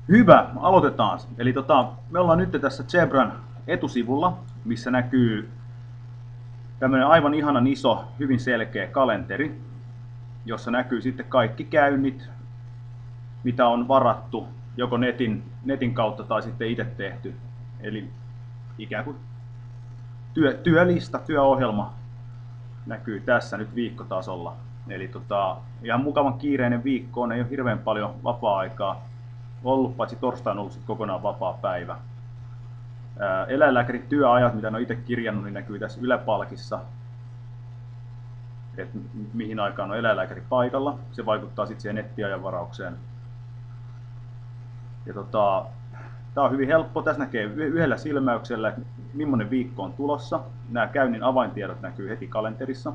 Hyvä, aloitetaan. Eli me ollaan nyt tässä Zebran etusivulla, missä näkyy tämmöinen aivan ihanan iso, hyvin selkeä kalenteri, jossa näkyy sitten kaikki käynnit, mitä on varattu joko netin kautta tai sitten itse tehty. Eli ikään kuin työlista, työohjelma näkyy tässä nyt viikkotasolla. Eli ihan mukavan kiireinen viikko on, ei ole hirveän paljon vapaa-aikaa ollut, paitsi torstaina on ollut kokonaan vapaa päivä. Eläinlääkärin työajat, mitä olen itse kirjannut, niin näkyy tässä yläpalkissa, että mihin aikaan on eläinlääkäri paikalla. Se vaikuttaa sitten siihen nettiajanvaraukseen. Ja tämä on hyvin helppo. Tässä näkee yhdellä silmäyksellä, että millainen viikko on tulossa. Nämä käynnin avaintiedot näkyy heti kalenterissa.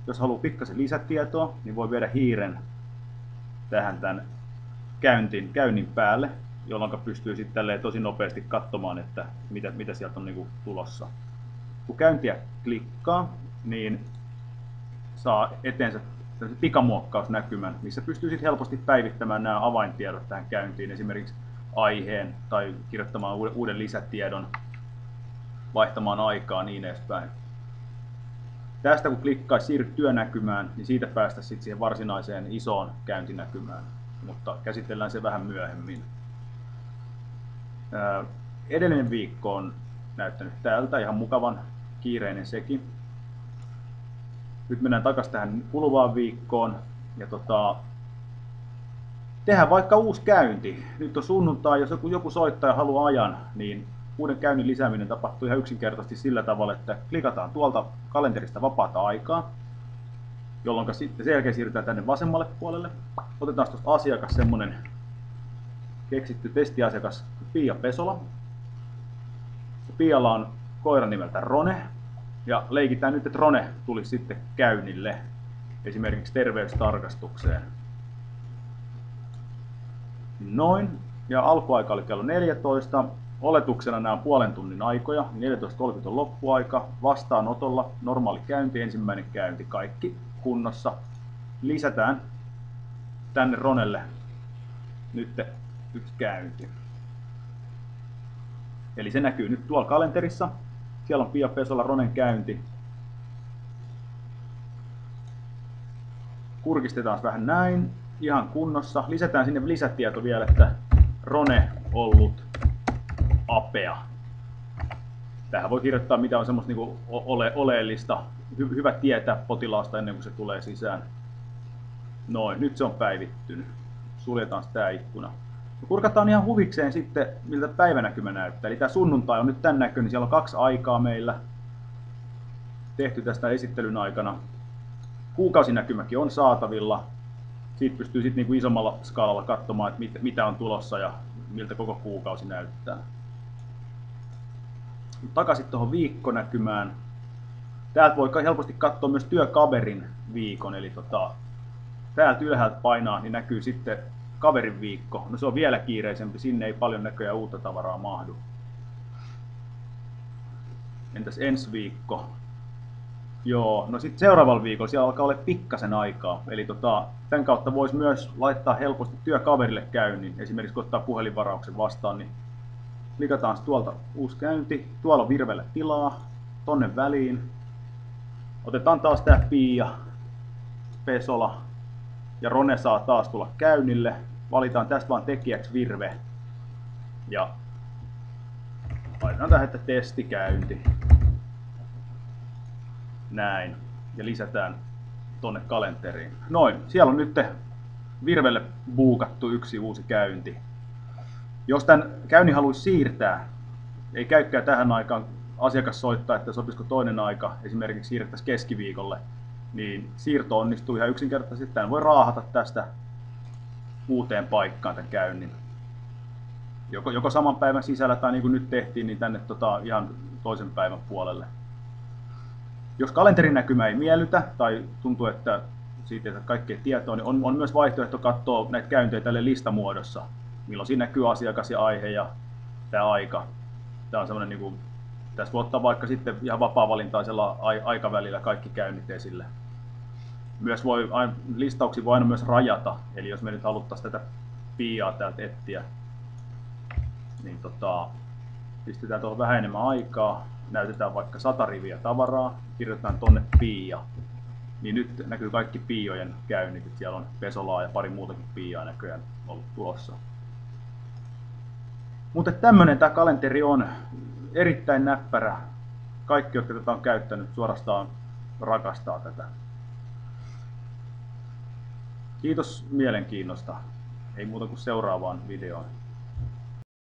Jos haluaa pikkasen lisätietoa, niin voi viedä hiiren tähän tämän käynnin päälle, jolloin pystyy sitten tosi nopeasti katsomaan, että mitä sieltä on niinku tulossa. Kun käyntiä klikkaa, niin saa eteensä pikamuokkausnäkymän, missä pystyy sitten helposti päivittämään nämä avaintiedot tähän käyntiin, esimerkiksi aiheen tai kirjoittamaan uuden lisätiedon, vaihtamaan aikaa niin edespäin. Tästä kun klikkaisi siirry työnäkymään, niin siitä päästä sitten siihen varsinaiseen isoon käyntinäkymään, mutta käsitellään se vähän myöhemmin. Edellinen viikko on näyttänyt tältä, ihan mukavan kiireinen sekin. Nyt mennään takaisin tähän kuluvaan viikkoon ja tehdään vaikka uusi käynti. Nyt on sunnuntai, jos joku soittaa ja haluaa ajan, niin uuden käynnin lisääminen tapahtuu ihan yksinkertaisesti sillä tavalla, että klikataan tuolta kalenterista vapaata aikaa, jolloin sitten sen jälkeen siirrytään tänne vasemmalle puolelle. Otetaan tuosta asiakas, semmonen keksitty testiasiakas Pia Pesola. Pialla on koiran nimeltä Rone, ja leikitään nyt, että Rone tuli sitten käynnille, esimerkiksi terveystarkastukseen. Noin, ja alkuaika oli kello 14. Oletuksena nämä on puolen tunnin aikoja, 14.30 on loppuaika, vastaanotolla normaali käynti, ensimmäinen käynti, kaikki kunnossa. Lisätään tänne Ronelle nyt yksi käynti. Eli se näkyy nyt tuolla kalenterissa. Siellä on Pia Pesola Ronen käynti. Kurkistetaan vähän näin, ihan kunnossa. Lisätään sinne lisätieto vielä, että Rone ollut apea. Tähän voi kirjoittaa mitä on semmoista niinku oleellista. Hyvä tietää potilaasta ennen kuin se tulee sisään. Noin, nyt se on päivittynyt. Suljetaan tämä ikkuna. Kurkataan ihan huvikseen sitten, miltä päivänäkymä näyttää. Eli tämä sunnuntai on nyt tämän näköinen. Siellä on 2 aikaa meillä tehty tästä esittelyn aikana. Kuukausinäkymäkin on saatavilla. Siitä pystyy sitten niinku isommalla skaalalla katsomaan, että mitä on tulossa ja miltä koko kuukausi näyttää. Takaisin tuohon viikkonäkymään. Täältä voi helposti katsoa myös työkaverin viikon. Eli täältä ylhäältä painaa, niin näkyy sitten kaverin viikko. No se on vielä kiireisempi, sinne ei paljon näköjään uutta tavaraa mahdu. Entäs ensi viikko? Joo, no sitten seuraavalla viikolla siellä alkaa olla pikkasen aikaa. Eli tämän kautta voisi myös laittaa helposti työkaverille käynnin. Esimerkiksi kun ottaa puhelinvarauksen vastaan, niin klikataan tuolta uusi käynti. Tuolla on Virvelle tilaa, tonne väliin. Otetaan taas tää Pia Pesola ja Rone saa taas tulla käynnille. Valitaan tästä vaan tekijäksi Virve ja laitetaan tähän, että testikäynti. Näin. Ja lisätään tonne kalenteriin. Noin, siellä on nyt Virvelle buukattu yksi uusi käynti. Jos tämän käynnin haluaisi siirtää, ei käykään tähän aikaan, asiakas soittaa, että sopisiko toinen aika, esimerkiksi siirrettäisiin keskiviikolle, niin siirto onnistuu ihan yksinkertaisesti. Tämän voi raahata tästä uuteen paikkaan tämän käynnin. Joko saman päivän sisällä tai niin kuin nyt tehtiin, niin tänne ihan toisen päivän puolelle. Jos kalenterin näkymä ei miellytä tai tuntuu, että siitä ei saa kaikkea tietoa, niin on myös vaihtoehto katsoa näitä käyntejä tälle listamuodossa, milloin siinä näkyy asiakas ja aihe ja tämä aika. Tämä on semmoinen, niin kuin, tässä voi ottaa vaikka sitten ihan vapaa-valintaisella aikavälillä kaikki käynnit esille. Myös listauksia voi aina myös rajata, eli jos me nyt haluttaisiin tätä Piaa täältä etsiä, niin pistetään tuohon vähän enemmän aikaa, näytetään vaikka 100 riviä tavaraa, kirjoitetaan tonne Pia, niin nyt näkyy kaikki Piojen käynnit, että siellä on Pesolaa ja pari muutakin Piaa näköjään ollut tulossa. Mutta tämmönen tämä kalenteri on, erittäin näppärä. Kaikki, jotka tätä on käyttänyt, suorastaan rakastaa tätä. Kiitos mielenkiinnosta. Ei muuta kuin seuraavaan videoon.